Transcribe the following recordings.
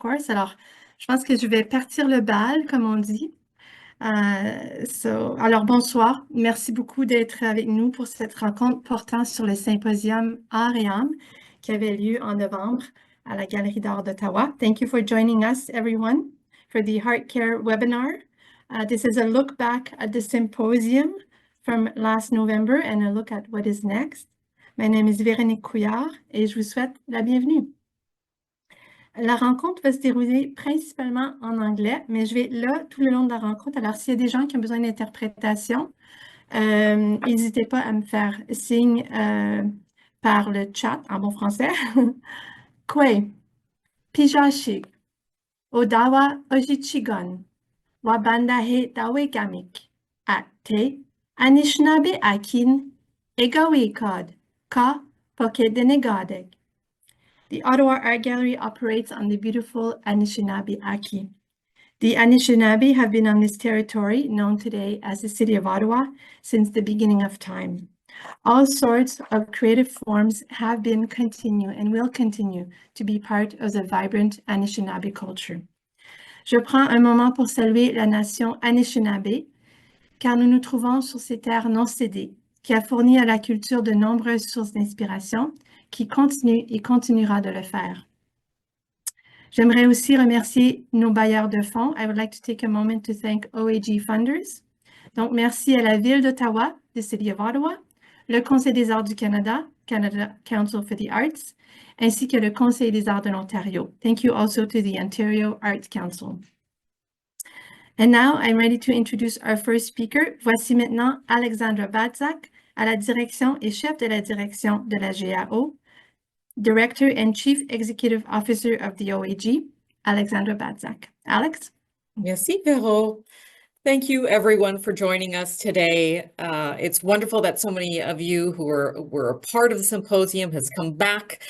course. Alors, je pense que je vais partir le bal, comme on dit. Alors, bonsoir. Merci beaucoup d'être avec nous pour cette rencontre portant sur le symposium Art et âme qui avait lieu en novembre à la Galerie d'art d'Ottawa. Thank you for joining us, everyone, for the HeARTcare Webinar. This is a look back at the symposium from last November and a look at what is next. My name is Véronique Couillard et je vous souhaite la bienvenue. La rencontre va se dérouler principalement en anglais, mais je vais là tout le long de la rencontre. Alors, s'il y a des gens qui ont besoin d'interprétation, n'hésitez pas à me faire signe par le chat en bon français. Kwe, Pijashi, Odawa Ojichigon, Wabandahe Dawegamik, Ate, Anishinaabe Akin, Egawekod, Ka Pokedenegadeg. The Ottawa Art Gallery operates on the beautiful Anishinaabe Aki. The Anishinaabe have been on this territory, known today as the City of Ottawa, since the beginning of time. All sorts of creative forms have been, continue, and will continue to be part of the vibrant Anishinaabe culture. Je prends un moment pour saluer la nation Anishinaabe, car nous nous trouvons sur ces terres non cédées, qui a fourni à la culture de nombreuses sources d'inspiration, qui continue et continuera de le faire. J'aimerais aussi remercier nos bailleurs de fonds. I would like to take a moment to thank OAG funders. Donc, merci à la Ville d'Ottawa, the City of Ottawa, le Conseil des arts du Canada, Canada Council for the Arts, ainsi que le Conseil des arts de l'Ontario. Thank you also to the Ontario Arts Council. And now I'm ready to introduce our first speaker. Voici maintenant Alexandra Badzak, à la direction et chef de la direction de la GAO, Director and Chief Executive Officer of the OAG, Alexandra Badzak. Alex? Merci, Vero. Thank you, everyone, for joining us today. It's wonderful that so many of you who were a part of the symposium has come back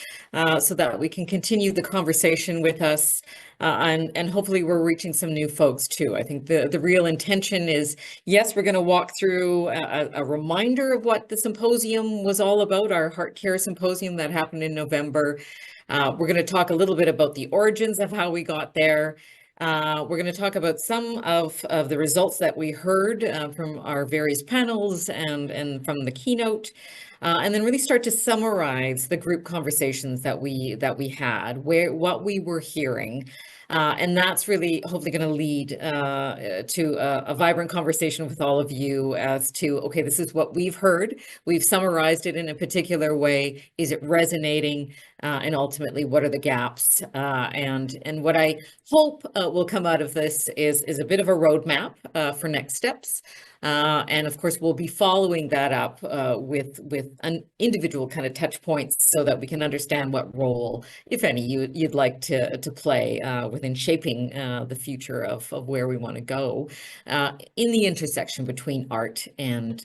so that we can continue the conversation with us. And hopefully we're reaching some new folks too. I think the real intention is, yes, we're going to walk through a reminder of what the symposium was all about, our HeARTcare Symposium that happened in November. We're going to talk a little bit about the origins of how we got there. We're going to talk about some of the results that we heard from our various panels and from the keynote, and then really start to summarize the group conversations that we had, what we were hearing. And that's really hopefully going to lead to a vibrant conversation with all of you as to, okay, this is what we've heard. We've summarized it in a particular way. Is it resonating? And ultimately, what are the gaps? And what I hope will come out of this is a bit of a roadmap for next steps. And of course, we'll be following that up with an individual kind of touch points so that we can understand what role, if any, you'd like to play within shaping the future of where we want to go in the intersection between art and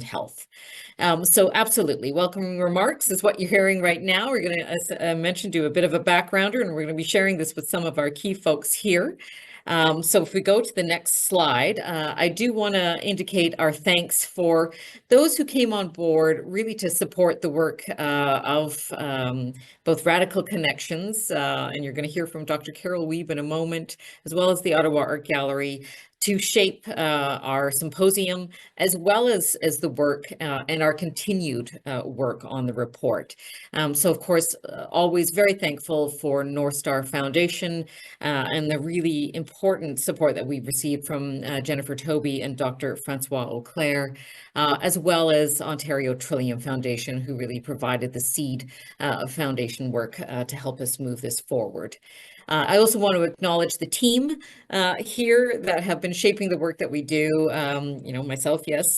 health. So absolutely, welcoming remarks is what you're hearing right now. We're going to, as I mentioned, do a bit of a backgrounder, and we're going to be sharing this with some of our key folks here. So if we go to the next slide, I do want to indicate our thanks for those who came on board really to support the work of both Radical Connexions, and you're going to hear from Dr. Carol Weeb in a moment, as well as the Ottawa Art Gallery, to shape our symposium, as well as the work and our continued work on the report. So of course, always very thankful for North Star Foundation and the really important support that we've received from Jennifer Toby and Dr. Francois Auclair, as well as Ontario Trillium Foundation, who really provided the seed of foundation work to help us move this forward. I also want to acknowledge the team here that have been shaping the work that we do. You know, myself, yes,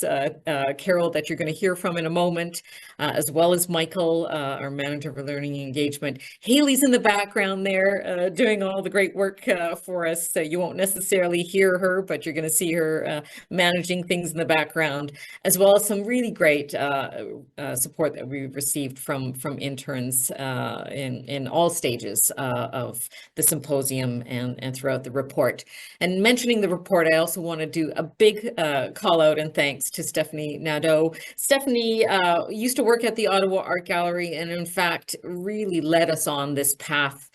Carol, that you're going to hear from in a moment, as well as Michael, our manager for learning and engagement. Haley's in the background there doing all the great work for us. So you won't necessarily hear her, but you're going to see her managing things in the background, as well as some really great support that we've received from interns in all stages of the the symposium and throughout the report. And mentioning the report, I also want to do a big call out and thanks to Stephanie Nadeau. Stephanie used to work at the Ottawa Art Gallery and in fact really led us on this path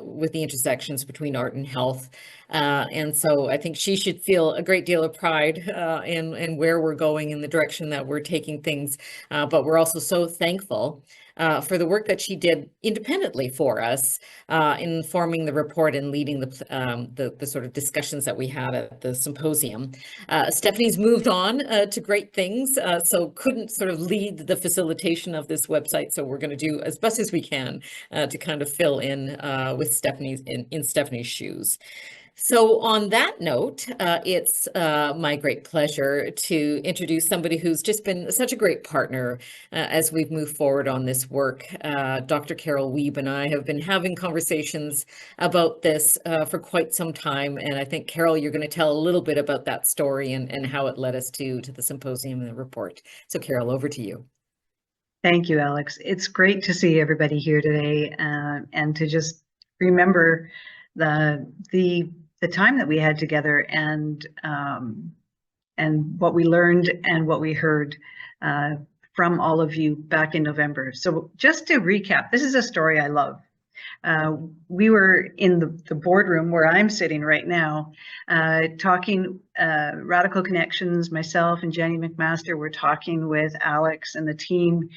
with the intersections between art and health. And so I think she should feel a great deal of pride in where we're going, in the direction that we're taking things. But we're also so thankful for the work that she did independently for us in forming the report and leading the sort of discussions that we had at the symposium. Stephanie's moved on to great things, so couldn't sort of lead the facilitation of this website. So we're going to do as best as we can to kind of fill in with Stephanie's in Stephanie's shoes. So on that note, it's my great pleasure to introduce somebody who's just been such a great partner as we've moved forward on this work. Dr. Carol Wiebe and I have been having conversations about this for quite some time. And I think, Carol, you're going to tell a little bit about that story and how it led us to the symposium and the report. So Carol, over to you. Thank you, Alex. It's great to see everybody here today and to just remember the time that we had together and what we learned and what we heard from all of you back in November. So just to recap, this is a story I love. We were in the boardroom where I'm sitting right now, talking Radical Connections, myself and Jenny McMaster were talking with Alex and the team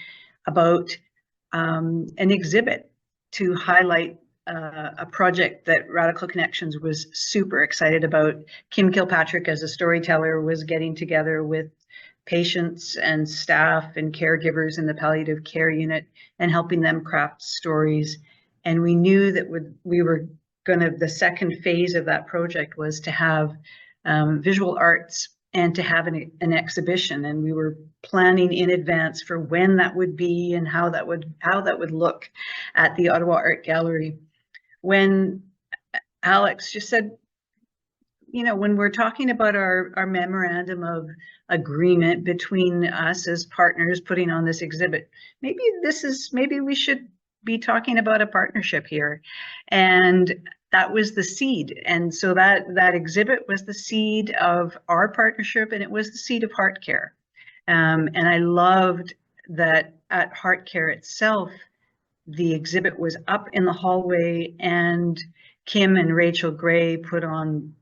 about an exhibit to highlight a project that Radical Connections was super excited about. Kim Kilpatrick, as a storyteller, was getting together with patients and staff and caregivers in the palliative care unit and helping them craft stories. And we knew that we were going to, the second phase of that project was to have visual arts and to have an exhibition. And we were planning in advance for when that would be and how that would look at the Ottawa Art Gallery. When Alex just said, you know, when we're talking about our memorandum of agreement between us as partners putting on this exhibit, maybe we should be talking about a partnership here. And that was the seed. And so that exhibit was the seed of our partnership, and it was the seed of HeARTcare. And I loved that at HeARTcare itself, the exhibit was up in the hallway, and Kim and Rachel Gray put on,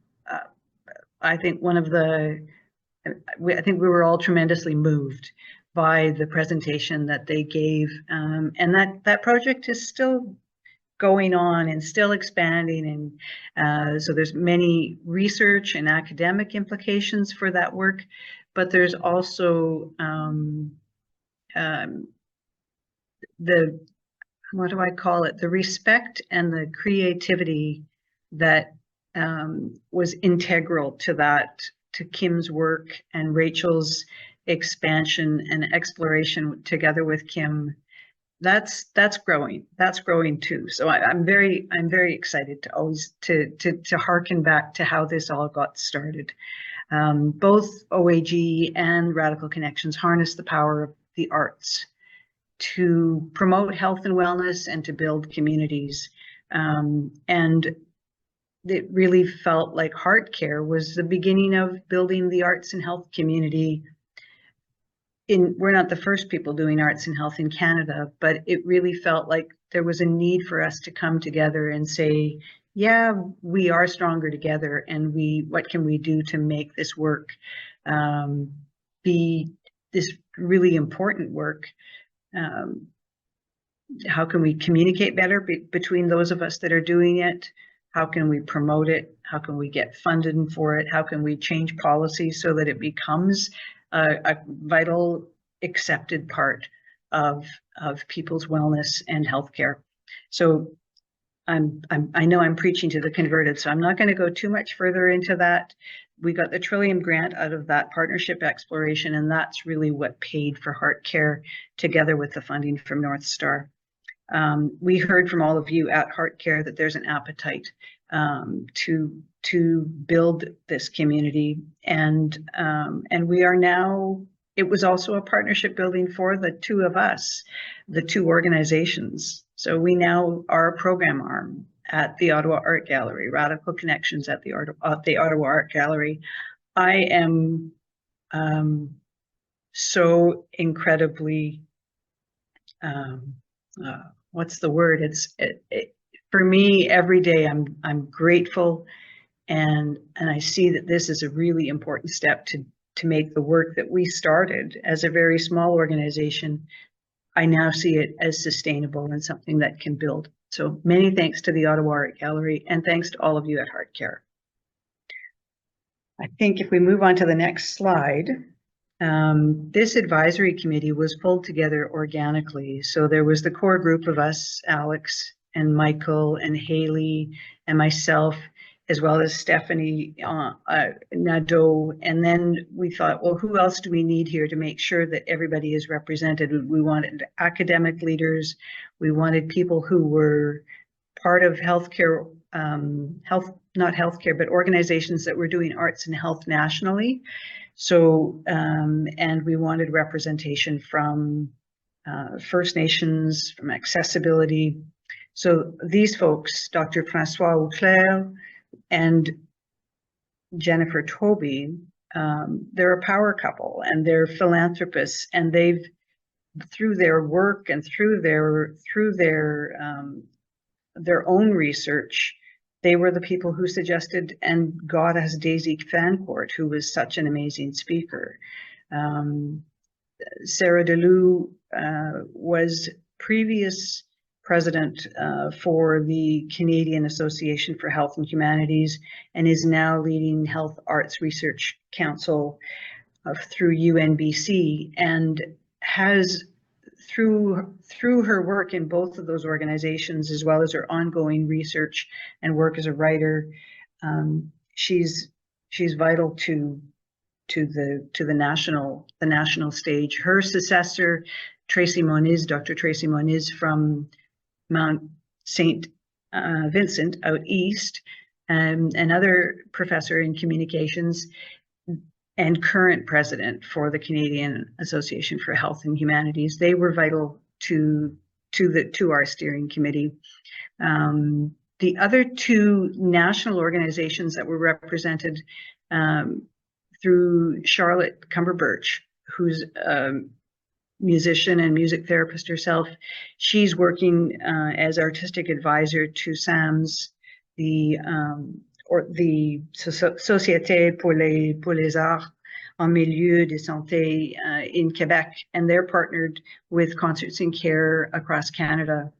I think we were all tremendously moved by the presentation that they gave. And that project is still going on and still expanding. And so there's many research and academic implications for that work, but there's also what do I call it? The respect and the creativity that was integral to to Kim's work and Rachel's expansion and exploration together with Kim. That's growing. That's growing too. So I'm very excited to harken back to how this all got started. Both OAG and Radical Connections harness the power of the arts to promote health and wellness and to build communities. And it really felt like HeARTcare was the beginning of building the arts and health community. We're not the first people doing arts and health in Canada, but it really felt like there was a need for us to come together and say, yeah, we are stronger together, and what can we do to make this work be this really important work? How can we communicate better between those of us that are doing it? How can we promote it? How can we get funded for it? How can we change policy so that it becomes a vital, accepted part of people's wellness and healthcare? So I know I'm preaching to the converted, so I'm not going to go too much further into that. We got the Trillium grant out of that partnership exploration, and that's really what paid for HeARTcare together with the funding from North Star. We heard from all of you at HeARTcare that there's an appetite to build this community, and we are now. It was also a partnership building for the two of us, the two organizations. So we now are a program arm at the Ottawa Art Gallery, Radical Connections at the Ottawa Art Gallery. I am so incredibly, what's the word? For me, every day I'm grateful, and I see that this is a really important step to make the work that we started as a very small organization. I now see it as sustainable and something that can build. So many thanks to the Ottawa Art Gallery, and thanks to all of you at HeARTcare. I think if we move on to the next slide, this advisory committee was pulled together organically. So there was the core group of us, Alex and Michael and Haley and myself, as well as Stephanie Nadeau. And then we thought, well, who else do we need here to make sure that everybody is represented? We wanted academic leaders. We wanted people who were part of healthcare, not healthcare, but organizations that were doing arts and health nationally. So, and we wanted representation from First Nations, from accessibility. So these folks, Dr. Francois Auclair and Jennifer Toby, they're a power couple, and they're philanthropists, and they've, through their work and through their own research, they were the people who suggested and got us Daisy Fancourt, who was such an amazing speaker. Sarah Delou was previous president for the Canadian Association for Health and Humanities, and is now leading Health Arts Research Council through UNBC, and has, through her work in both of those organizations, as well as her ongoing research and work as a writer, she's vital to the national stage. Her successor, Tracy Moniz, Dr. Tracy Moniz from Mount St. Vincent out east, another professor in communications and current president for the Canadian Association for Health and Humanities. They were vital to our steering committee. The other two national organizations that were represented through Charlotte Cumberbirch, who's musician and music therapist herself. She's working as artistic advisor to SAMS, the Société pour les Arts en Milieu de Santé in Quebec, and they're partnered with Concerts in Care across Canada,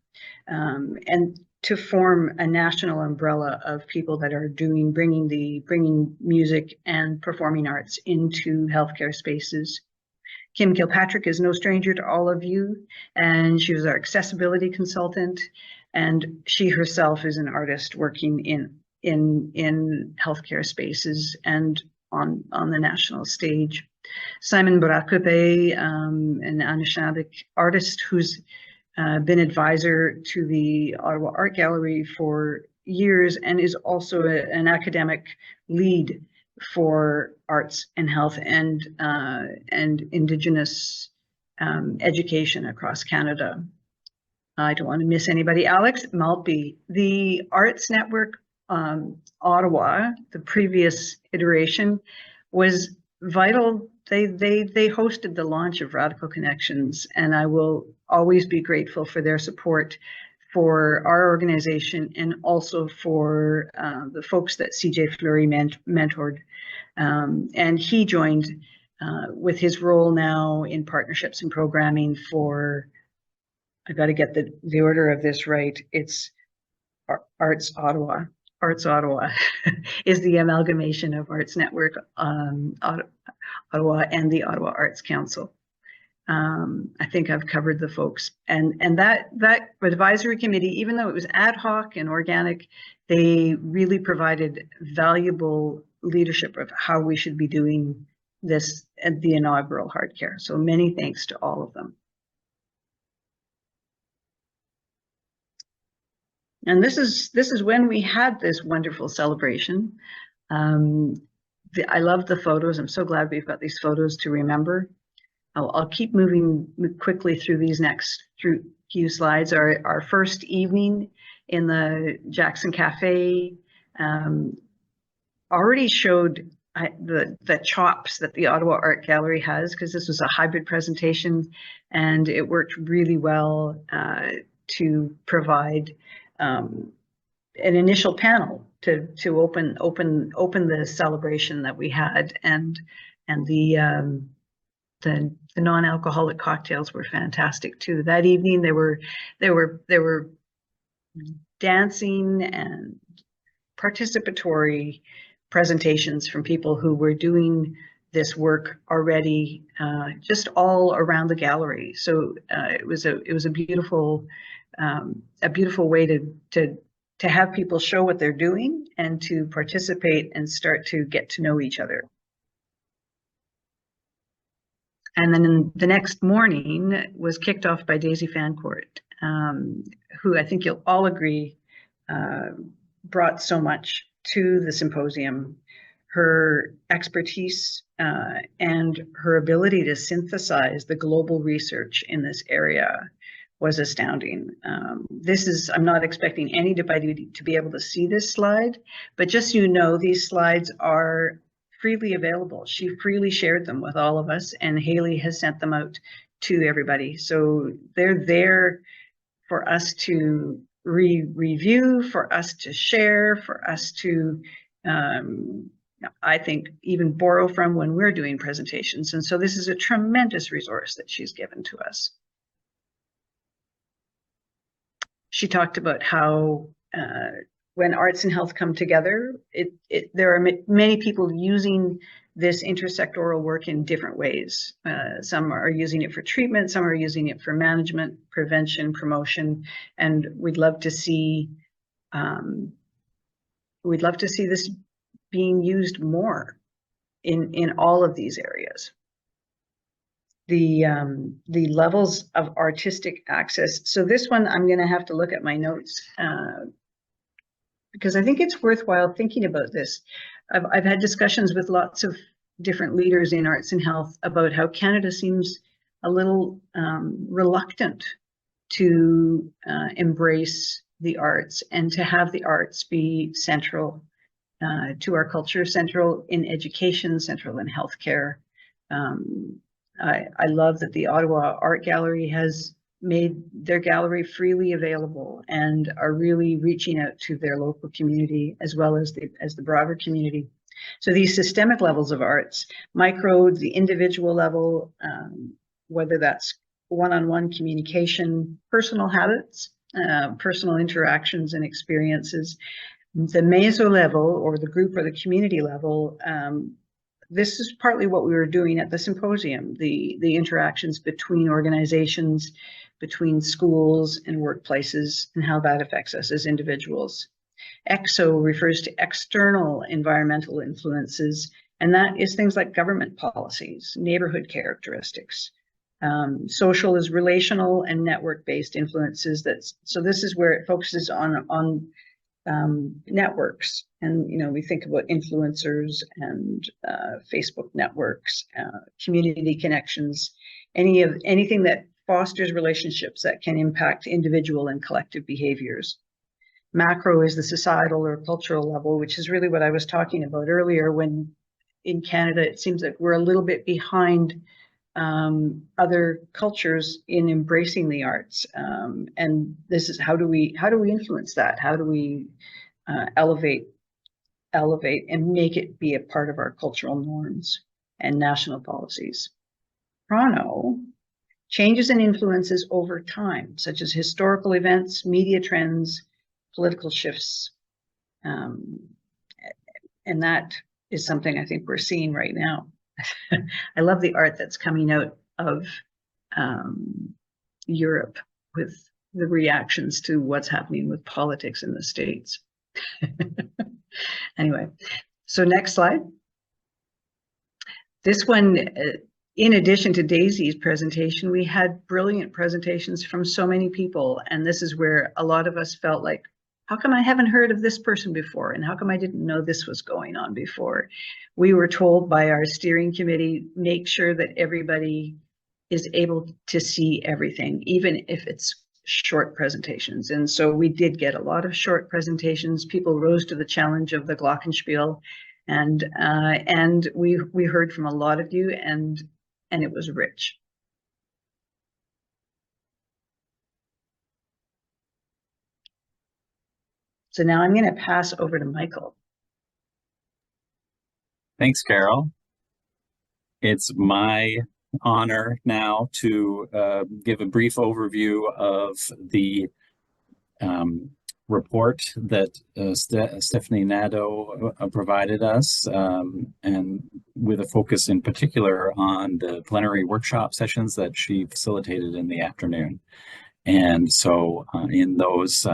and to form a national umbrella of people that are bringing music and performing arts into healthcare spaces. Kim Kilpatrick is no stranger to all of you, and she was our accessibility consultant, and she herself is an artist working in healthcare spaces and on the national stage. Simon Barakupe, an Anishinaabe artist who's been advisor to the Ottawa Art Gallery for years, and is also an academic lead for arts and health and Indigenous education across Canada. I don't want to miss anybody. Alex Maltby, the Arts Network Ottawa, the previous iteration, was vital. They hosted the launch of Radical Connections, and I will always be grateful for their support for our organization, and also for the folks that CJ Fleury mentored. And he joined with his role now in partnerships and programming for, I got to get the order of this right, it's Arts Ottawa. Arts Ottawa is the amalgamation of Arts Network Ottawa and the Ottawa Arts Council. I think I've covered the folks, and that advisory committee, even though it was ad hoc and organic, they really provided valuable leadership of how we should be doing this at the inaugural HeARTcare. So many thanks to all of them. And this is when we had this wonderful celebration. I love the photos. I'm so glad we've got these photos to remember. I'll keep moving quickly through these next few slides. Our first evening in the Jackson Cafe already showed the chops that the Ottawa Art Gallery has, because this was a hybrid presentation, and it worked really well to provide an initial panel to open the celebration that we had, and the non-alcoholic cocktails were fantastic too. That evening there were dancing and participatory presentations from people who were doing this work already, just all around the gallery. So it was a beautiful way to have people show what they're doing and to participate and start to get to know each other. And then the next morning was kicked off by Daisy Fancourt, who I think you'll all agree brought so much to the symposium. Her expertise and her ability to synthesize the global research in this area was astounding. I'm not expecting anybody to be able to see this slide, but just so you know, these slides are freely available. She freely shared them with all of us, and Haley has sent them out to everybody. So they're there for us to review, for us to share, for us to, I think, even borrow from when we're doing presentations. And so this is a tremendous resource that she's given to us. She talked about how when arts and health come together, there are many people using this intersectoral work in different ways. Some are using it for treatment, some are using it for management, prevention, promotion, and we'd love to see this being used more in all of these areas. The levels of artistic access. So this one, I'm going to have to look at my notes because I think it's worthwhile thinking about this. I've had discussions with lots of different leaders in arts and health about how Canada seems a little reluctant to embrace the arts and to have the arts be central to our culture, central in education, central in healthcare. I love that the Ottawa Art Gallery has made their gallery freely available and are really reaching out to their local community as well as the broader community. So these systemic levels of arts, micro, the individual level, whether that's one-on-one communication, personal habits, personal interactions and experiences, the meso level or the group or the community level, this is partly what we were doing at the symposium, the interactions between organizations, between schools and workplaces, and how that affects us as individuals. EXO refers to external environmental influences, and that is things like government policies, neighborhood characteristics. Social is relational and network-based influences. So this is where it focuses on networks, and we think about influencers and Facebook networks, community connections, anything that fosters relationships that can impact individual and collective behaviors. Macro is the societal or cultural level, which is really what I was talking about earlier, when in Canada it seems like we're a little bit behind other cultures in embracing the arts, and this is how do we influence that? How do we elevate and make it be a part of our cultural norms and national policies? Chrono, changes and influences over time, such as historical events, media trends, political shifts, and that is something I think we're seeing right now. I love the art that's coming out of Europe with the reactions to what's happening with politics in the States. Anyway, so next slide. This one, in addition to Daisy's presentation, we had brilliant presentations from so many people, and this is where a lot of us felt like, how come I haven't heard of this person before? And how come I didn't know this was going on before? We were told by our steering committee, make sure that everybody is able to see everything, even if it's short presentations. And so we did get a lot of short presentations. People rose to the challenge of the glockenspiel, and we heard from a lot of you, and it was rich. So now I'm going to pass over to Michael. Thanks, Carol. It's my honor now to give a brief overview of the report that Stephanie Nadeau provided us, and with a focus in particular on the plenary workshop sessions that she facilitated in the afternoon. And so in those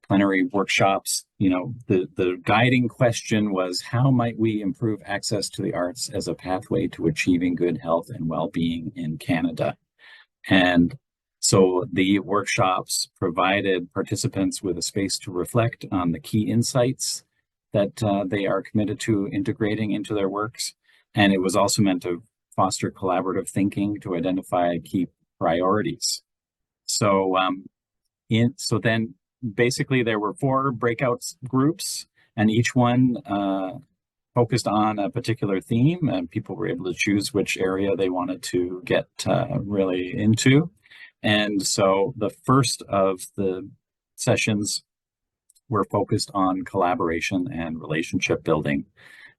plenary workshops, you know, the guiding question was, how might we improve access to the arts as a pathway to achieving good health and well-being in Canada? And so the workshops provided participants with a space to reflect on the key insights that they are committed to integrating into their works. And it was also meant to foster collaborative thinking to identify key priorities. So then basically there were 4 breakout groups, and each one focused on a particular theme, and people were able to choose which area they wanted to get really into. And so the first of the sessions were focused on collaboration and relationship building.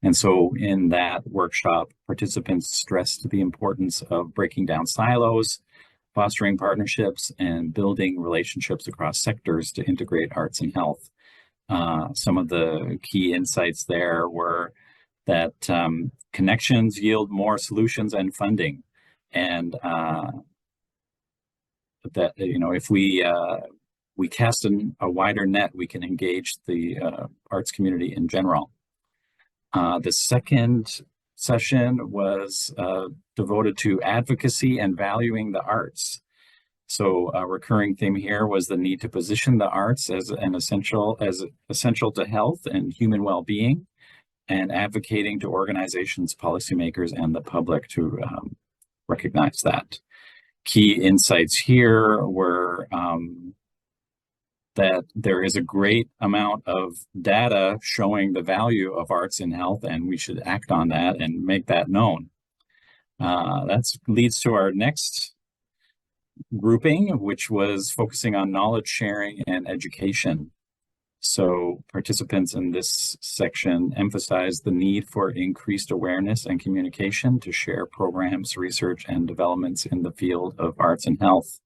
And so in that workshop, participants stressed the importance of breaking down silos, fostering partnerships, and building relationships across sectors to integrate arts and health. Some of the key insights there were that connections yield more solutions and funding, and that, you know, if we cast a wider net, we can engage the arts community in general. The second session was devoted to advocacy and valuing the arts. So a recurring theme here was the need to position the arts as essential to health and human well-being, and advocating to organizations, policymakers, and the public to recognize that. Key insights here were that there is a great amount of data showing the value of arts in health, and we should act on that and make that known. That leads to our next grouping, which was focusing on knowledge sharing and education. So participants in this section emphasized the need for increased awareness and communication to share programs, research, and developments in the field of arts and health.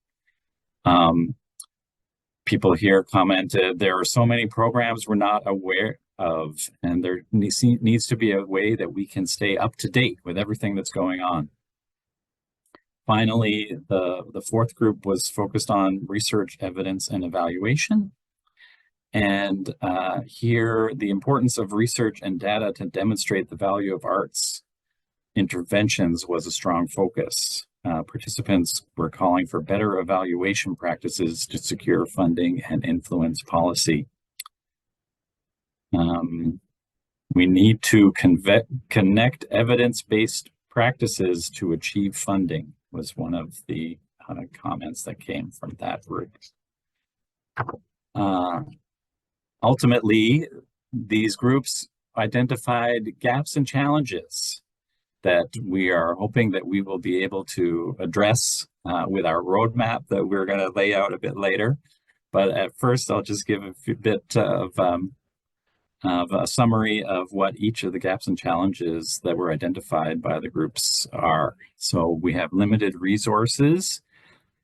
People here commented, there are so many programs we're not aware of, and there needs to be a way that we can stay up to date with everything that's going on. Finally, the fourth group was focused on research, evidence, and evaluation. And here, the importance of research and data to demonstrate the value of arts interventions was a strong focus. Participants were calling for better evaluation practices to secure funding and influence policy. We need to connect evidence-based practices to achieve funding, was one of the comments that came from that group. Ultimately, these groups identified gaps and challenges that we are hoping that we will be able to address with our roadmap that we're going to lay out a bit later. But at first, I'll just give a bit of a summary of what each of the gaps and challenges that were identified by the groups are. So we have limited resources.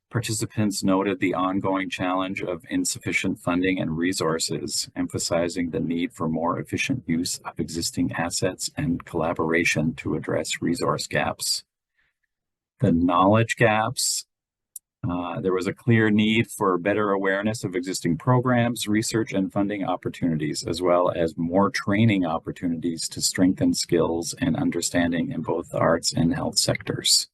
Participants noted the ongoing challenge of insufficient funding and resources, emphasizing the need for more efficient use of existing assets and collaboration to address resource gaps. The knowledge gaps, there was a clear need for better awareness of existing programs, research, and funding opportunities, as well as more training opportunities to strengthen skills and understanding in both the arts and health sectors.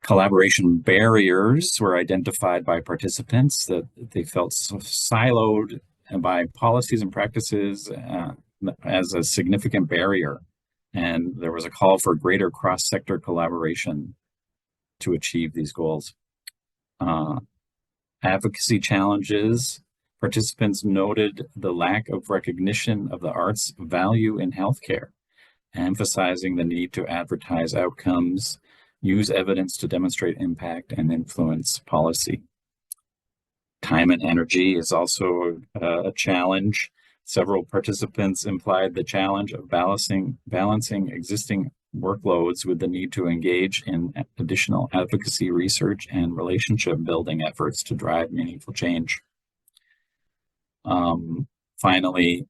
Collaboration barriers were identified by participants that they felt siloed by policies and practices as a significant barrier. And there was a call for greater cross-sector collaboration to achieve these goals. Advocacy challenges. Participants noted the lack of recognition of the arts' value in healthcare, emphasizing the need to advertise outcomes, use evidence to demonstrate impact, and influence policy. Time and energy is also a challenge. Several participants implied the challenge of balancing existing workloads with the need to engage in additional advocacy research and relationship building efforts to drive meaningful change. Finally,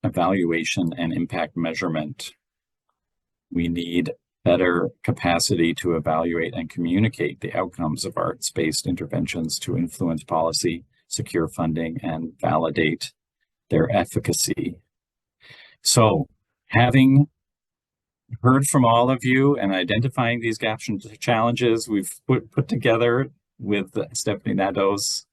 evaluation and impact measurement. We need better capacity to evaluate and communicate the outcomes of arts-based interventions to influence policy, secure funding, and validate their efficacy. So, having heard from all of you and identifying these gaps and challenges, we've put together with Stephanie Nadeau's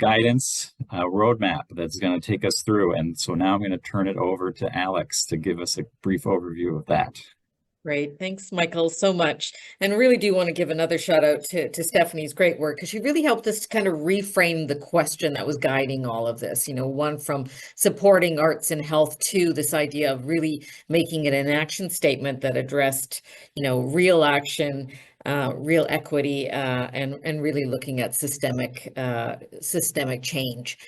guidance a roadmap that's going to take us through. And so now I'm going to turn it over to Alex to give us a brief overview of that. Great. Thanks, Michael, so much. And really do want to give another shout out to Stephanie's great work, because she really helped us to kind of reframe the question that was guiding all of this. One from supporting arts and health to this idea of really making it an action statement that addressed, real action, real equity, and really looking at systemic change.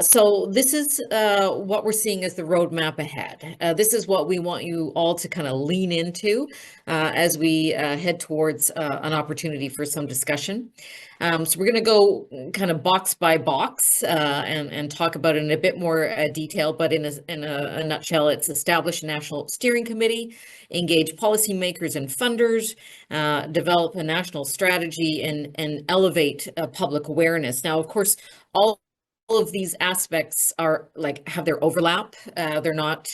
So this is what we're seeing as the roadmap ahead. This is what we want you all to kind of lean into as we head towards an opportunity for some discussion. So we're going to go kind of box by box and talk about it in a bit more detail, but in a nutshell, it's establish a national steering committee, engage policymakers and funders, develop a national strategy, and elevate public awareness. Now, of course, all of these aspects are have their overlap. They're not,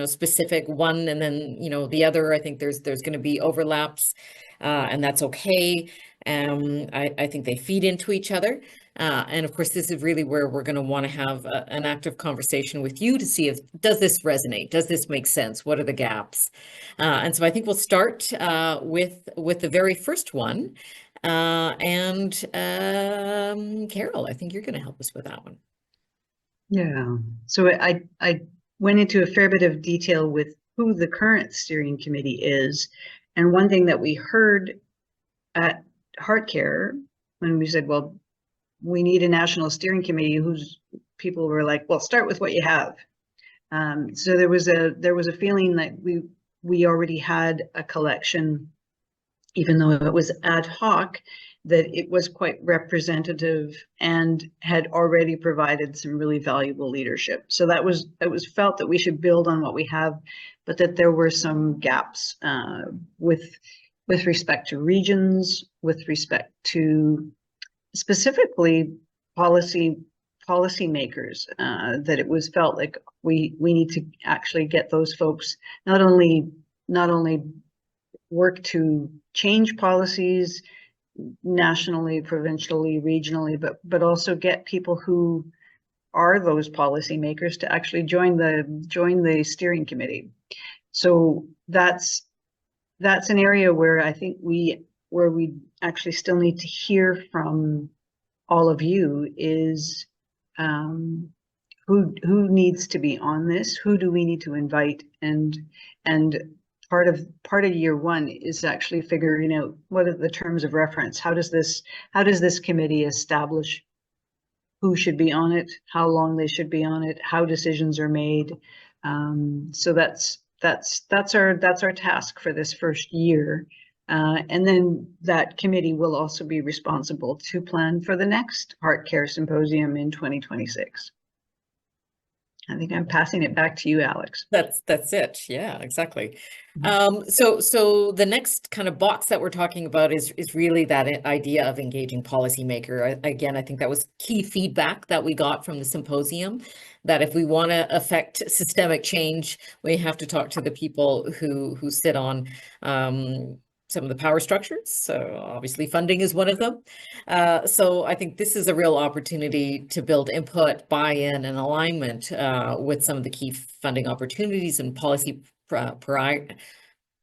specific one and then, the other. I think there's going to be overlaps, and that's okay. I think they feed into each other. And of course, this is really where we're going to want to have an active conversation with you to see does this resonate? Does this make sense? What are the gaps? And so I think we'll start with the very first one. And Carol, I think you're going to help us with that one. Yeah. So I went into a fair bit of detail with who the current steering committee is. And one thing that we heard at HeARTcare when we said, well, we need a national steering committee, whose people were like, well, start with what you have. So there was a feeling that we already had a collection, even though it was ad hoc, that it was quite representative and had already provided some really valuable leadership. So it was felt that we should build on what we have, but that there were some gaps with respect to regions, with respect to specifically policymakers, that it was felt like we need to actually get those folks not only work to change policies nationally, provincially, regionally, but also get people who are those policymakers to actually join the steering committee. So that's an area where I think we actually still need to hear from all of you is who needs to be on this, who do we need to invite, and part of year one is actually figuring out what are the terms of reference. How does this committee establish who should be on it, how long they should be on it, how decisions are made. So that's our task for this first year. And then that committee will also be responsible to plan for the next HeARTcare Symposium in 2026. I think I'm passing it back to you, Alex. That's it. Yeah, exactly. So the next kind of box that we're talking about is really that idea of engaging policymaker. Again, I think that was key feedback that we got from the symposium, that if we want to affect systemic change, we have to talk to the people who sit on some of the power structures. So obviously funding is one of them. So I think this is a real opportunity to build input, buy-in, and alignment with some of the key funding opportunities and policy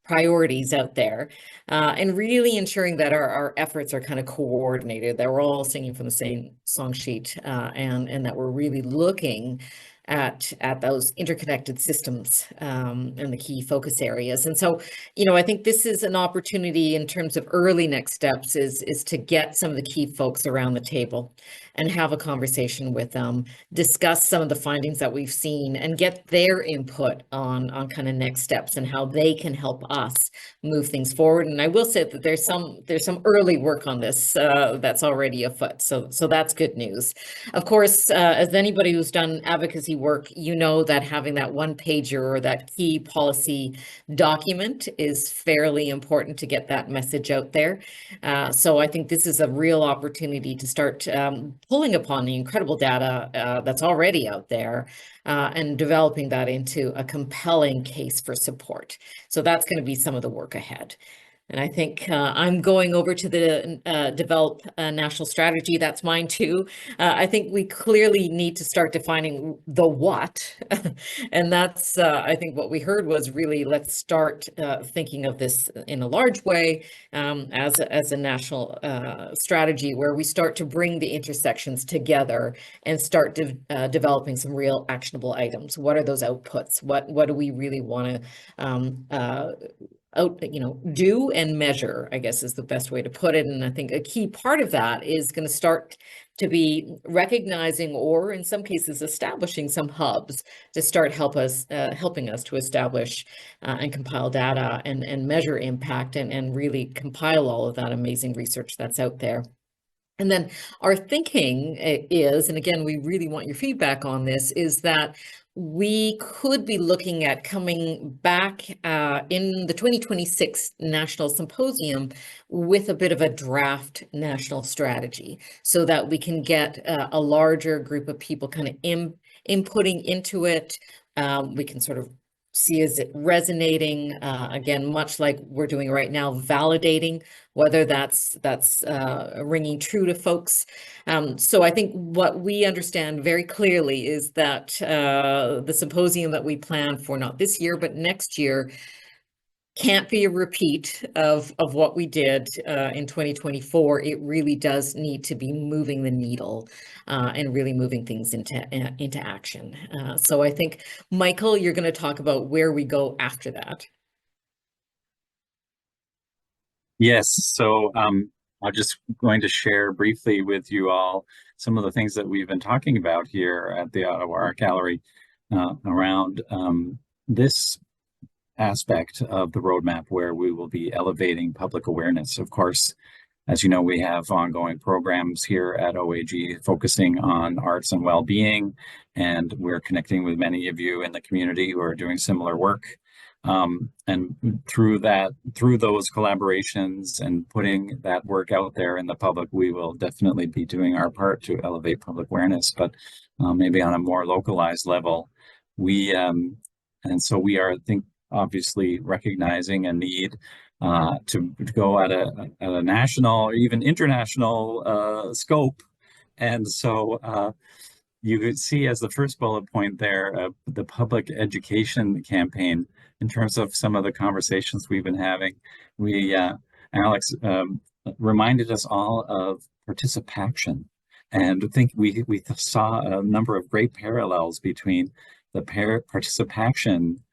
priorities out there, and really ensuring that our efforts are kind of coordinated, that we're all singing from the same song sheet, and that we're really looking at those interconnected systems, and the key focus areas. And so, I think this is an opportunity in terms of early next steps is to get some of the key folks around the table and have a conversation with them, discuss some of the findings that we've seen, and get their input on kind of next steps and how they can help us move things forward. And I will say that there's some early work on this that's already afoot, so that's good news. Of course, as anybody who's done advocacy work, that having that one pager or that key policy document is fairly important to get that message out there. So I think this is a real opportunity to start pulling upon the incredible data that's already out there, and developing that into a compelling case for support. So that's going to be some of the work ahead. And I think I'm going over to the develop a national strategy. That's mine too. I think we clearly need to start defining the what. And that's, I think what we heard was really, let's start thinking of this in a large way, as a national strategy where we start to bring the intersections together and start developing some real actionable items. What are those outputs? What do we really want to do and measure, I guess is the best way to put it. And I think a key part of that is going to start to be recognizing, or in some cases establishing, some hubs to start helping us to establish and compile data and measure impact and really compile all of that amazing research that's out there. And then our thinking is, and again, we really want your feedback on this, is that we could be looking at coming back in the 2026 National Symposium with a bit of a draft national strategy so that we can get a larger group of people kind of inputting into it. We can sort of see, is it resonating, again, much like we're doing right now, validating whether that's ringing true to folks. So I think what we understand very clearly is that the symposium that we plan for not this year, but next year, can't be a repeat of what we did in 2024. It really does need to be moving the needle and really moving things into action. So I think, Michael, you're going to talk about where we go after that. Yes, so I'm just going to share briefly with you all some of the things that we've been talking about here at the Ottawa Art Gallery around this aspect of the roadmap where we will be elevating public awareness. Of course, as you know, we have ongoing programs here at OAG focusing on arts and well-being, and we're connecting with many of you in the community who are doing similar work. And through those collaborations and putting that work out there in the public, we will definitely be doing our part to elevate public awareness, but maybe on a more localized level. And so we are, I think, obviously recognizing a need to go at a national or even international scope. And so you could see as the first bullet point there, the public education campaign. In terms of some of the conversations we've been having, Alex reminded us all of participation, and I think we saw a number of great parallels between the participation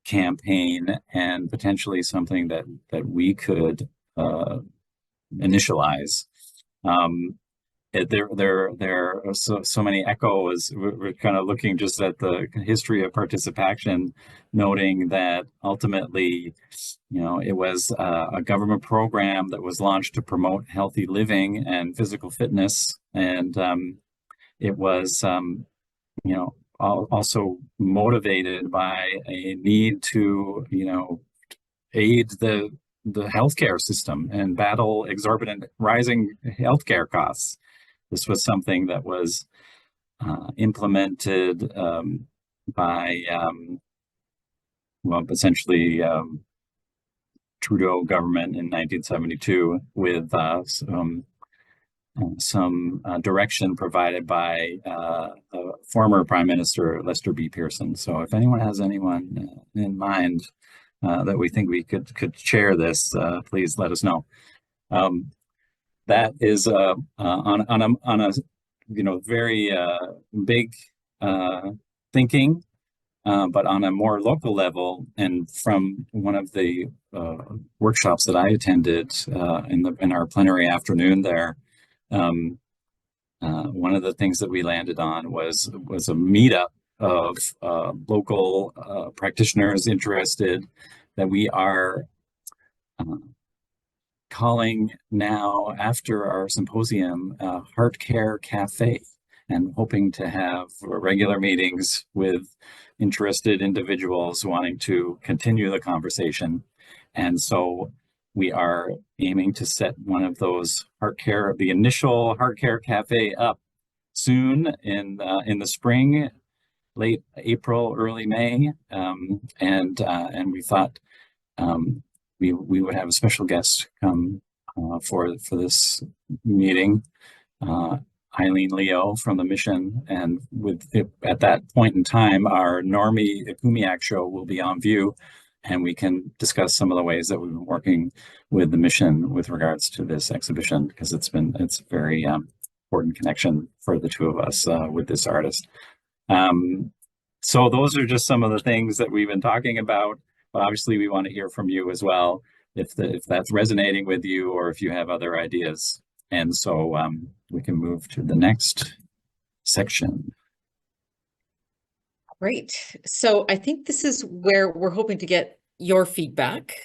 campaign and potentially something that we could initialize. There are so many echoes. We're kind of looking just at the history of participation, noting that ultimately, it was a government program that was launched to promote healthy living and physical fitness, and it was, also motivated by a need to, aid the healthcare system and battle exorbitant rising healthcare costs. This was something that was implemented by, essentially Trudeau government in 1972 with some direction provided by former Prime Minister Lester B. Pearson. So if anyone has anyone in mind, that we think we could share this, please let us know. That is on a very big thinking, but on a more local level, and from one of the workshops that I attended in our plenary afternoon there, one of the things that we landed on was a meetup of local practitioners interested, that we are calling now, after our symposium, HeARTcare Cafe, and hoping to have regular meetings with interested individuals wanting to continue the conversation. And so we are aiming to set one of those the initial HeARTcare Cafe up soon in the spring, late April, early May, and we thought we would have a special guest come for this meeting, Eileen Leo from the mission, and at that point in time, our Normie Kumiak show will be on view, and we can discuss some of the ways that we've been working with the mission with regards to this exhibition, because it's a very important connection for the two of us with this artist. So those are just some of the things that we've been talking about, but obviously we want to hear from you as well, if that's resonating with you, or if you have other ideas. And so we can move to the next section. Great. So I think this is where we're hoping to get your feedback,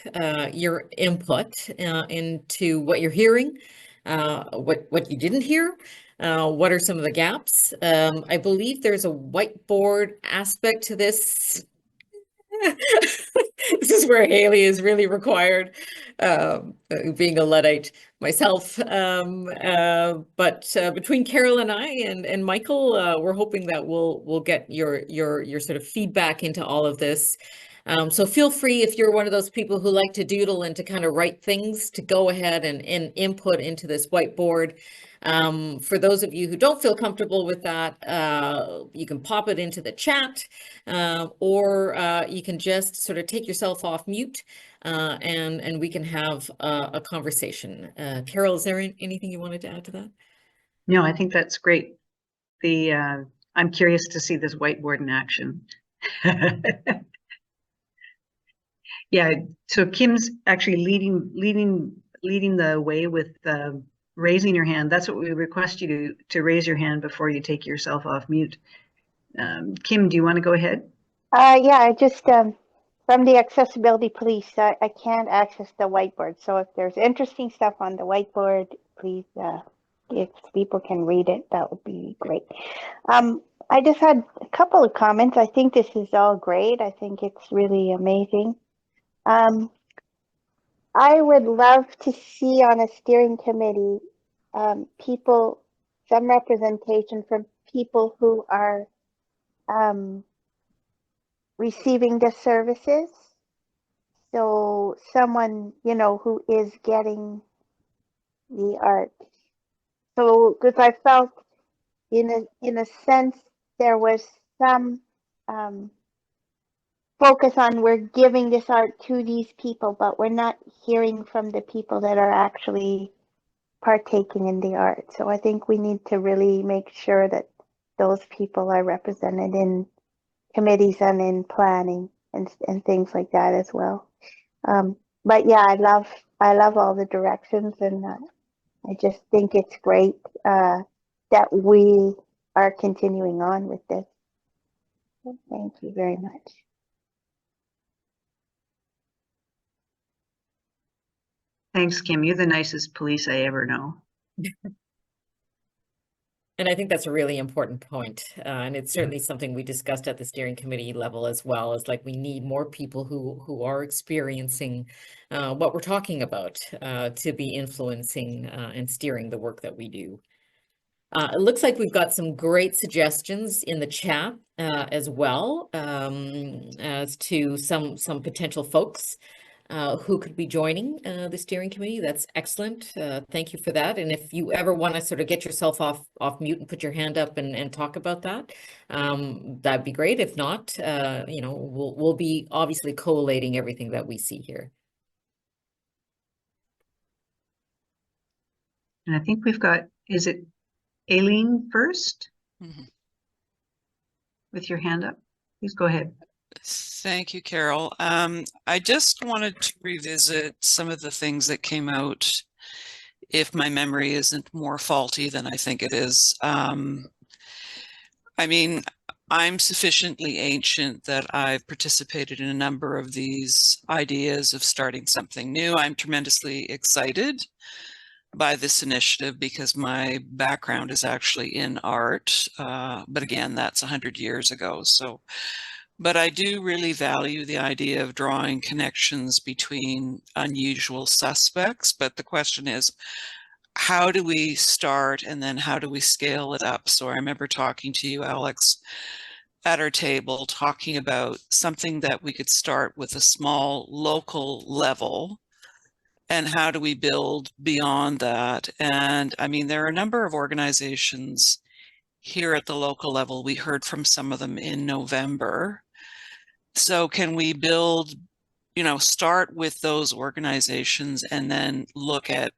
your input into what you're hearing, what you didn't hear, what are some of the gaps. I believe there's a whiteboard aspect to this. This is where Haley is really required, being a Luddite myself. But between Carol and I and Michael, we're hoping that we'll get your sort of feedback into all of this. So feel free, if you're one of those people who like to doodle and to kind of write things, to go ahead and input into this whiteboard. For those of you who don't feel comfortable with that, you can pop it into the chat, or you can just sort of take yourself off mute, and we can have a conversation. Carol, is there anything you wanted to add to that? No, I think that's great. I'm curious to see this whiteboard in action. Yeah, so Kim's actually leading the way with raising your hand. That's what we request you to raise your hand before you take yourself off mute. Kim, do you want to go ahead? Yeah, I just from the accessibility police, I can't access the whiteboard. So if there's interesting stuff on the whiteboard, please, if people can read it, that would be great. I just had a couple of comments. I think this is all great. I think it's really amazing. I would love to see on a steering committee some representation from people who are receiving the services. So someone, who is getting the art. So because I felt in a sense there was some focus on, we're giving this art to these people, but we're not hearing from the people that are actually partaking in the art. So I think we need to really make sure that those people are represented in committees and in planning and things like that as well. But yeah, I love all the directions, and I just think it's great that we are continuing on with this. Thank you very much. Thanks, Kim. You're the nicest police I ever know. And I think that's a really important point. And it's certainly something we discussed at the steering committee level as well, is like we need more people who are experiencing what we're talking about to be influencing and steering the work that we do. It looks like we've got some great suggestions in the chat as well, as to some potential folks who could be joining the steering committee. That's excellent. Thank you for that. And if you ever want to sort of get yourself off mute and put your hand up and talk about that, that'd be great. If not, you know, we'll be obviously collating everything that we see here. And I think we've got, is it Aileen first? With your hand up, please go ahead. Thank you, Carol. I just wanted to revisit some of the things that came out, if my memory isn't more faulty than I think it is. I mean, I'm sufficiently ancient that I've participated in a number of these ideas of starting something new. I'm tremendously excited by this initiative because my background is actually in art, but again, that's 100 years ago. So, but I do really value the idea of drawing connections between unusual suspects. But the question is, how do we start and then how do we scale it up? So I remember talking to you, Alex, at our table, talking about something that we could start with a small local level. And how do we build beyond that? And I mean, there are a number of organizations here at the local level. We heard from some of them in November. So can we build, you know, start with those organizations and then look at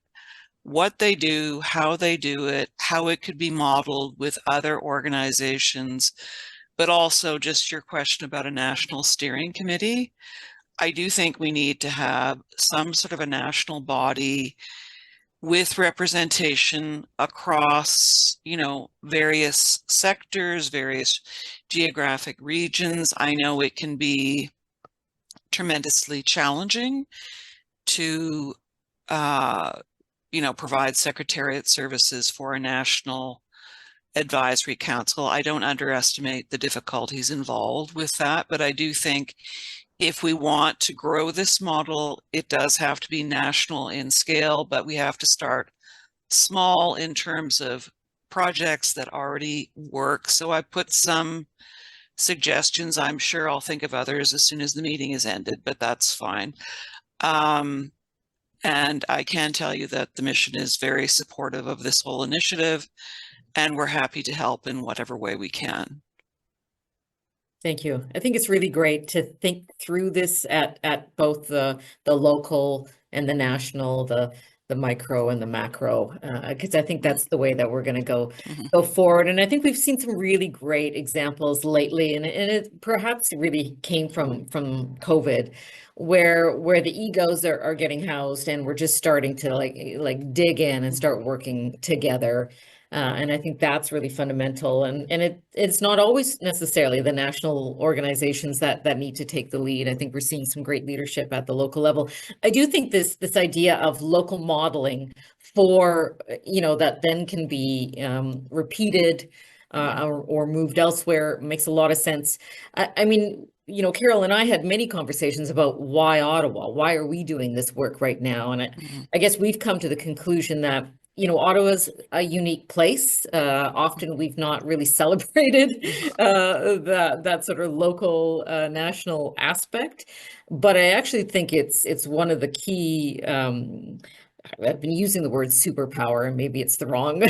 what they do, how they do it, how it could be modeled with other organizations, but also just your question about a national steering committee. I do think we need to have some sort of a national body with representation across, you know, various sectors, various geographic regions. I know it can be tremendously challenging to, you know, provide secretariat services for a national advisory council. I don't underestimate the difficulties involved with that, but I do think if we want to grow this model, it does have to be national in scale, but we have to start small in terms of projects that already work. So I put some suggestions. I'm sure I'll think of others as soon as the meeting is ended, but that's fine. And I can tell you that the mission is very supportive of this whole initiative, and we're happy to help in whatever way we can. Thank you. I think it's really great to think through this at both the local and the national, the micro and the macro, because I think that's the way that we're going to go forward. And I think we've seen some really great examples lately, and it perhaps really came from COVID, where the egos are getting housed, and we're just starting to like dig in and start working together. And I think that's really fundamental. And it's not always necessarily the national organizations that need to take the lead. I think we're seeing some great leadership at the local level. I do think this idea of local modeling for, you know, that then can be repeated or moved elsewhere makes a lot of sense. I mean, you know, Carol and I had many conversations about why Ottawa? Why are we doing this work right now? And I guess we've come to the conclusion that, you know, Ottawa's a unique place. Often we've not really celebrated that sort of local, national aspect. But I actually think it's one of the key. I've been using the word superpower, and maybe it's the wrong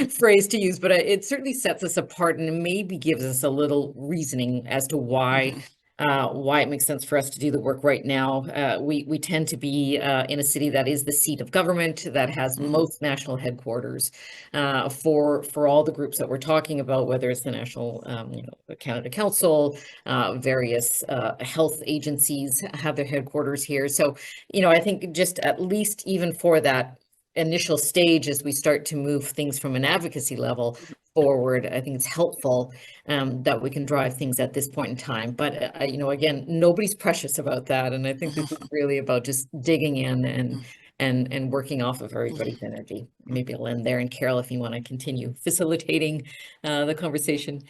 phrase to use, but it certainly sets us apart and maybe gives us a little reasoning as to why it makes sense for us to do the work right now. We tend to be in a city that is the seat of government, that has most national headquarters for all the groups that we're talking about, whether it's the National Canada Council, various health agencies have their headquarters here. So, you know, I think just at least even for that initial stage, as we start to move things from an advocacy level forward, I think it's helpful that we can drive things at this point in time. But you know, again, nobody's precious about that, and I think this is really about just digging in and working off of everybody's energy. Maybe I'll end there, and Carol, if you want to continue facilitating the conversation.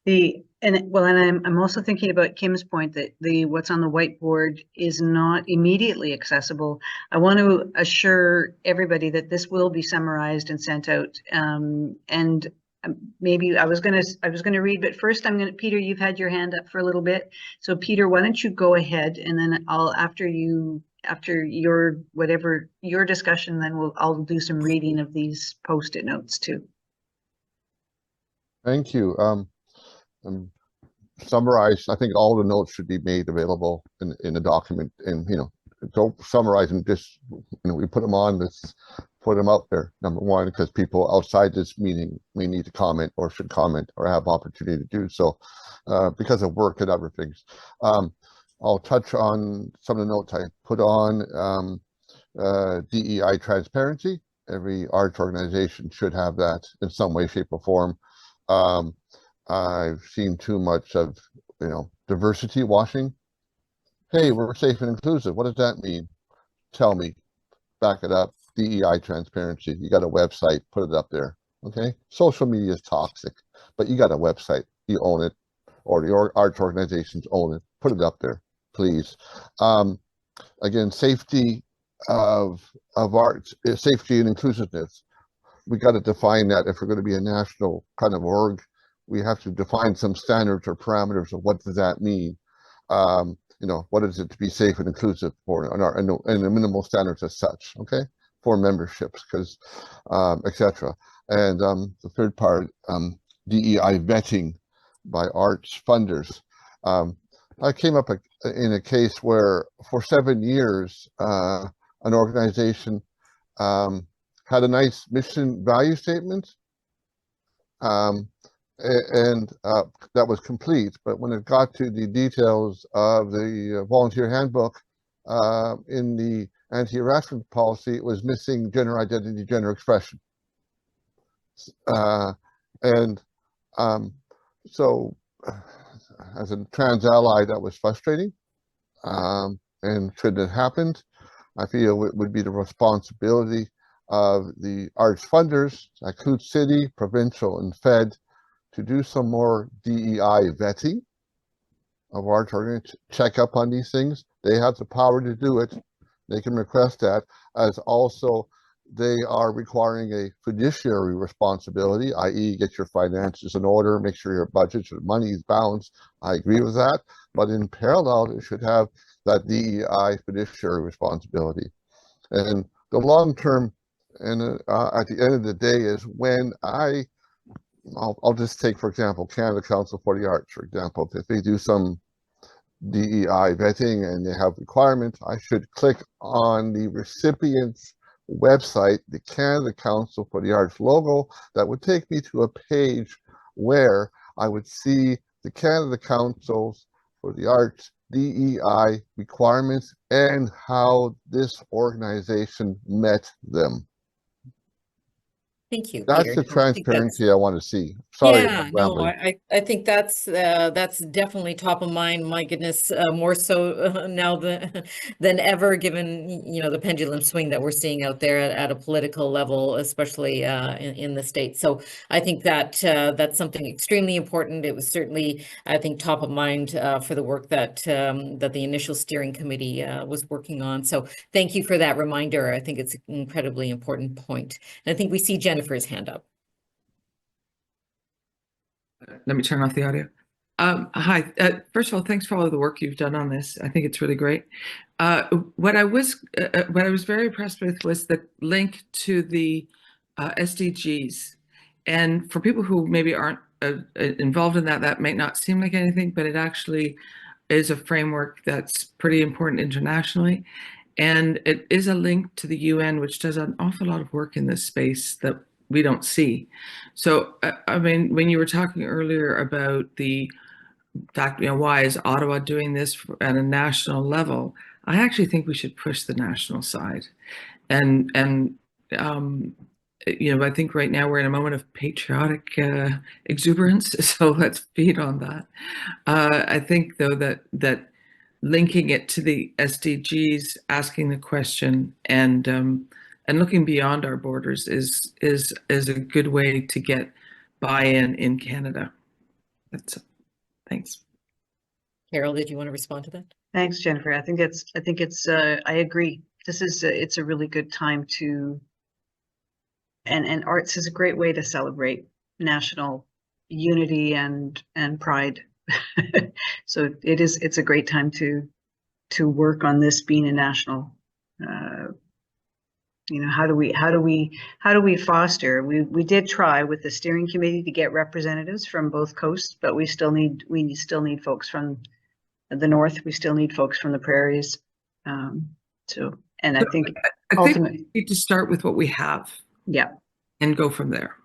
I'm also thinking about Kim's point that what's on the whiteboard is not immediately accessible. I want to assure everybody that this will be summarized and sent out. And maybe I was gonna read, but first Peter, you've had your hand up for a little bit. So Peter, why don't you go ahead, and then after your whatever your discussion, then I'll do some reading of these Post-it notes too. Thank you. Summarize. I think all the notes should be made available in the document, and don't summarize them. Just we put them on. Let's put them out there. Number one, because people outside this meeting may need to comment or should comment or have opportunity to do so because of work and other things. I'll touch on some of the notes I put on. DEI transparency. Every arts organization should have that in some way, shape, or form. I've seen too much of, diversity washing. Hey, we're safe and inclusive. What does that mean? Tell me. Back it up. DEI transparency. You got a website, put it up there. Okay. Social media is toxic, but you got a website. You own it, or your arts organizations own it. Put it up there, please. Again, safety of arts, safety and inclusiveness. We got to define that if we're going to be a national kind of org. We have to define some standards or parameters of what does that mean. What is it to be safe and inclusive for and the minimal standards as such, okay, for memberships, because etc. And the third part, DEI vetting by arts funders. I came up in a case where for 7 years, an organization had a nice mission value statement, and that was complete. But when it got to the details of the volunteer handbook, in the anti-harassment policy, it was missing gender identity, gender expression. So as a trans ally, that was frustrating, and shouldn't have happened. I feel it would be the responsibility of the arts funders, include city, provincial, and fed, to do some more DEI vetting of arts organizations, check up on these things. They have the power to do it. They can request that, as also they are requiring a fiduciary responsibility, i.e. get your finances in order, make sure your budget, your money is balanced. I agree with that, but in parallel, it should have that DEI fiduciary responsibility. And the long-term, and at the end of the day, is when I'll just take, for example, Canada Council for the Arts, for example. If they do some DEI vetting and they have requirements, I should click on the recipient's website, the Canada Council for the Arts logo. That would take me to a page where I would see the Canada Councils for the Arts DEI requirements and how this organization met them. Thank you, That's Peter. the transparency I want to see. Sorry, Yeah, no, I think that's definitely top of mind. My goodness, more so now than ever, given the pendulum swing that we're seeing out there at a political level, especially in the States. So I think that that's something extremely important. It was certainly, I think, top of mind for the work that the initial steering committee was working on. So thank you for that reminder. I think it's an incredibly important point. And I think we see Jennifer's hand up. Let me turn off the audio. Hi. First of all, thanks for all of the work you've done on this. I think it's really great. What I was very impressed with was the link to the SDGs. And for people who maybe aren't involved in that, that might not seem like anything, but it actually is a framework that's pretty important internationally. And it is a link to the UN, which does an awful lot of work in this space that we don't see. So, I mean, when you were talking earlier about the fact, why is Ottawa doing this at a national level? I actually think we should push the national side. And I think right now we're in a moment of patriotic exuberance, so let's feed on that. I think, though, that linking it to the SDGs, asking the question, and looking beyond our borders is a good way to get buy-in in Canada. Thanks. Carol, did you want to respond to that? Thanks, Jennifer. I think it's I agree. It's a really good time to, and arts is a great way to celebrate national unity and pride. So it's a great time to work on this being a national. How do we foster? We did try with the steering committee to get representatives from both coasts, but we still need folks from the north. We still need folks from the prairies. I think ultimately we need to start with what we have. Yeah. And go from there.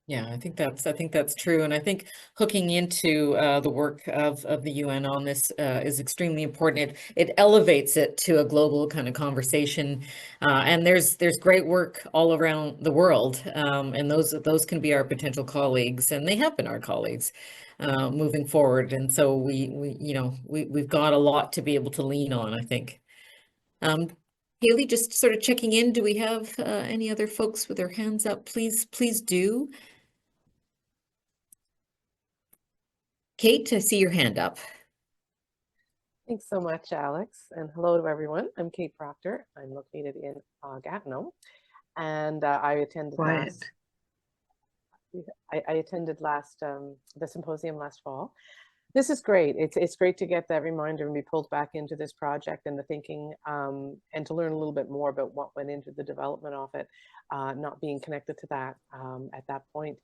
Yeah, I think that's true, and I think hooking into the work of the UN on this is extremely important. It elevates it to a global kind of conversation, and there's great work all around the world, and those can be our potential colleagues, and they have been our colleagues moving forward. And so we've got a lot to be able to lean on, I think. Haley, just sort of checking in. Do we have any other folks with their hands up? Please do. Kate, I see your hand up. Thanks so much, Alex, and hello to everyone. I'm Kate Proctor. I'm located in Gatineau, and I attended the symposium last fall. This is great. It's great to get that reminder and be pulled back into this project and the thinking, and to learn a little bit more about what went into the development of it, not being connected to that at that point.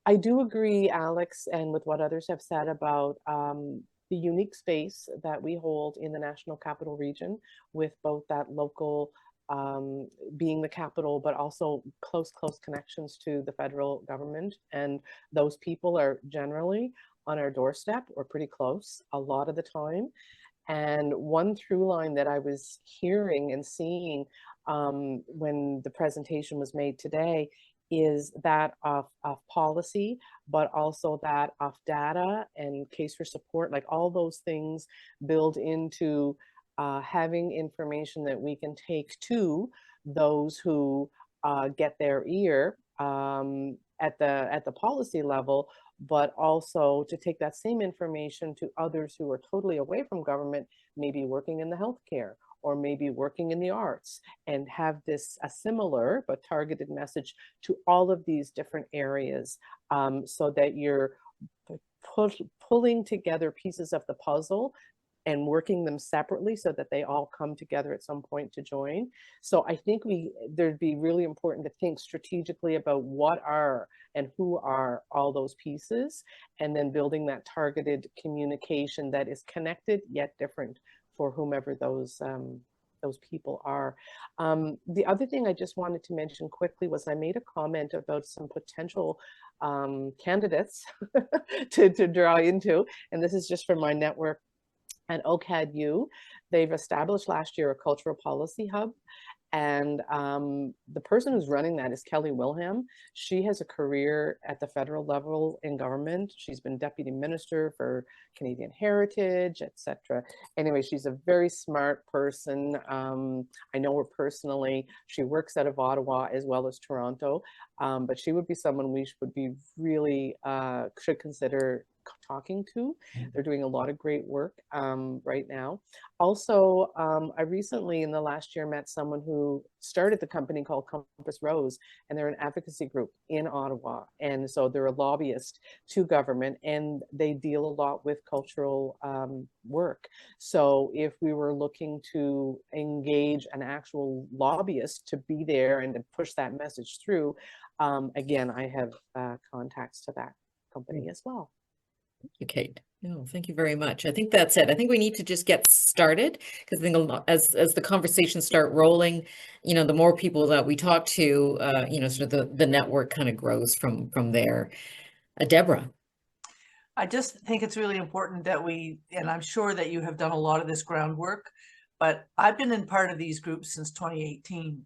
I do agree, Alex, and with what others have said about the unique space that we hold in the National Capital Region, with both that local being the capital, but also close connections to the federal government. And those people are generally on our doorstep or pretty close a lot of the time. And one through line that I was hearing and seeing when the presentation was made today is that of policy, but also that of data and case for support, like all those things build into having information that we can take to those who get their ear at the policy level, but also to take that same information to others who are totally away from government, maybe working in the healthcare or maybe working in the arts, and have a similar but targeted message to all of these different areas, so that you're pulling together pieces of the puzzle and working them separately so that they all come together at some point to join. So I think there'd be really important to think strategically about what are and who are all those pieces, and then building that targeted communication that is connected yet different for whomever those people are. The other thing I just wanted to mention quickly was I made a comment about some potential candidates to draw into, and this is just from my network at OCAD-U. They've established last year a cultural policy hub, and the person who's running that is Kelly Wilhelm. She has a career at the federal level in government. She's been deputy minister for Canadian Heritage, etc. Anyway, she's a very smart person. I know her personally. She works out of Ottawa as well as Toronto, but she would be someone we would be really should consider talking to. They're doing a lot of great work right now. Also, I recently in the last year met someone who started the company called Compass Rose, and they're an advocacy group in Ottawa. And so they're a lobbyist to government, and they deal a lot with cultural work. So if we were looking to engage an actual lobbyist to be there and to push that message through, again, I have contacts to that company as well. Thank you, Kate. No, thank you very much. I think that's it. I think we need to just get started, because I think as the conversations start rolling, the more people that we talk to, sort of the network kind of grows from there. Deborah. I just think it's really important that and I'm sure that you have done a lot of this groundwork, but I've been in part of these groups since 2018.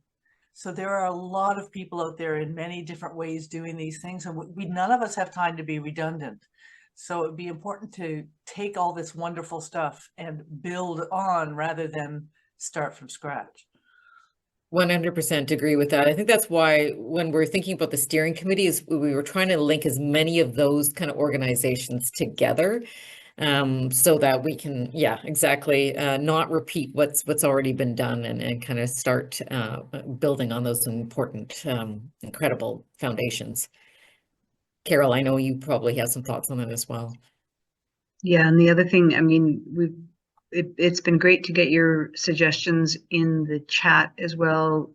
So there are a lot of people out there in many different ways doing these things, and none of us have time to be redundant. So it'd be important to take all this wonderful stuff and build on rather than start from scratch. 100% agree with that. I think that's why when we're thinking about the steering committee, we were trying to link as many of those kind of organizations together, so that we can, exactly, not repeat what's already been done, and kind of start building on those important, incredible foundations. Carol, I know you probably have some thoughts on that as well. Yeah, and the other thing, I mean, it's been great to get your suggestions in the chat as well.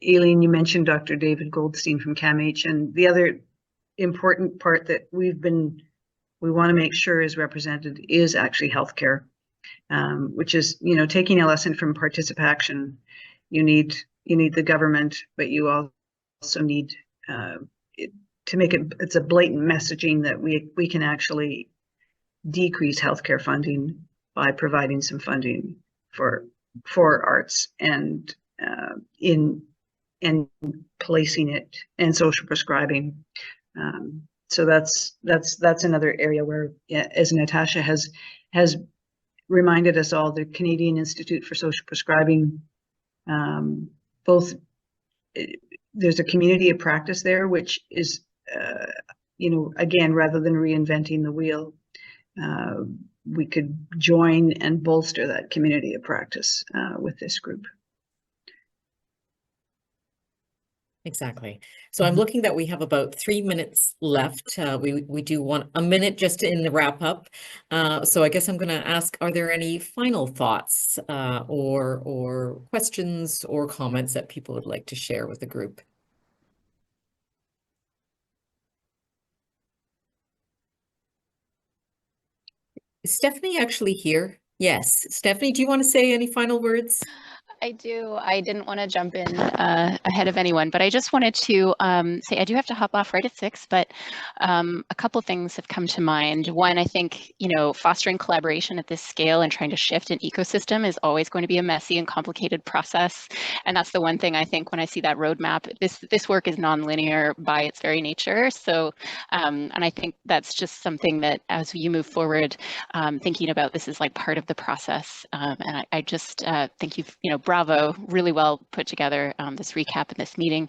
Aileen, you mentioned Dr. David Goldstein from CAMH, and the other important part that we want to make sure is represented is actually healthcare, which is, you know, taking a lesson from participation. You need the government, but you also need to make it's a blatant messaging that we can actually decrease healthcare funding by providing some funding for arts and placing it and social prescribing. So that's another area where, as Natasha has reminded us all, the Canadian Institute for Social Prescribing, there's a community of practice there, which is, you know, again, rather than reinventing the wheel, we could join and bolster that community of practice with this group. Exactly. So I'm looking that we have about 3 minutes left. We do want a minute just in the wrap up. So I guess I'm going to ask, are there any final thoughts or questions or comments that people would like to share with the group? Is Stephanie actually here? Yes. Stephanie, do you want to say any final words? I do. I didn't want to jump in ahead of anyone, but I just wanted to say I do have to hop off right at 6, but a couple things have come to mind. One, I think, you know, fostering collaboration at this scale and trying to shift an ecosystem is always going to be a messy and complicated process. And that's the one thing I think when I see that roadmap, this work is nonlinear by its very nature. So, and I think that's just something that as you move forward, thinking about this is like part of the process. And I just think you know, bravo, really well put together this recap in this meeting.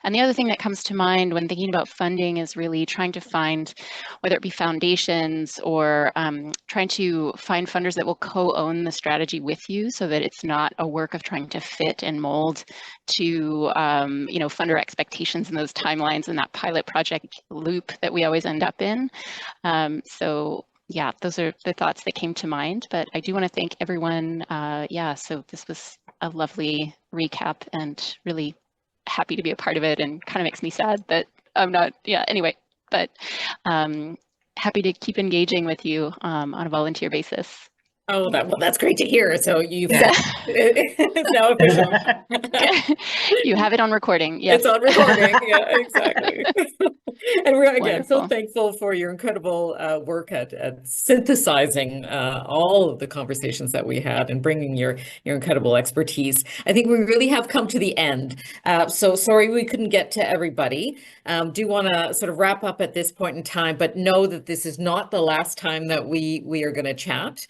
And the other thing that comes to mind when thinking about funding is really trying to find, whether it be foundations or trying to find funders that will co-own the strategy with you so that it's not a work of trying to fit and mold to, you know, funder expectations and those timelines and that pilot project loop that we always end up in. So yeah, those are the thoughts that came to mind, but I do want to thank everyone. Yeah, so this was a lovely recap and really happy to be a part of it, and kind of makes me sad that I'm not, yeah, anyway, but happy to keep engaging with you on a volunteer basis. Oh, well, that's great to hear. So you've said it's now official. You have it on recording. Yes. It's on recording. Yeah, exactly. And we're again so Wonderful. thankful for your incredible work at synthesizing all of the conversations that we had and bringing your incredible expertise. I think we really have come to the end. So sorry we couldn't get to everybody. Do want to sort of wrap up at this point in time, but know that this is not the last time that we are going to chat.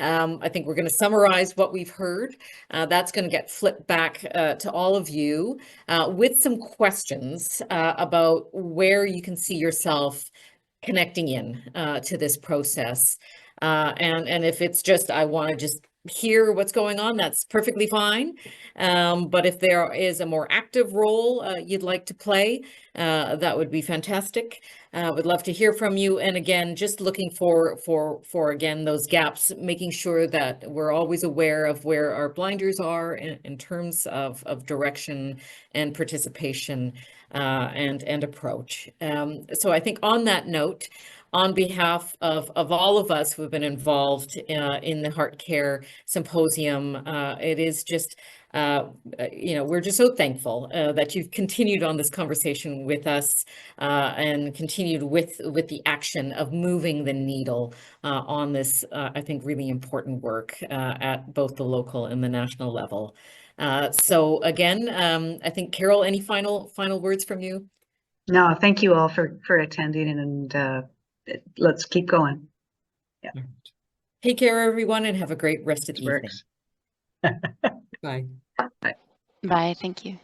I think we're going to summarize what we've heard. That's going to get flipped back to all of you with some questions about where you can see yourself connecting in to this process. And if it's just, I want to just hear what's going on, that's perfectly fine. But if there is a more active role you'd like to play, that would be fantastic. Would love to hear from you. And again, just looking for again, those gaps, making sure that we're always aware of where our blinders are in terms of direction and participation and approach. So I think on that note, on behalf of all of us who have been involved in the HeARTcare Symposium, it is just, you know, we're just so thankful that you've continued on this conversation with us and continued with the action of moving the needle on this, I think, really important work at both the local and the national level. So again, I think, Carol, any final words from you? No, thank you all for attending, and let's keep going. Yeah. Take care, everyone, and have a great rest of the evening. Bye. Bye. Thank you.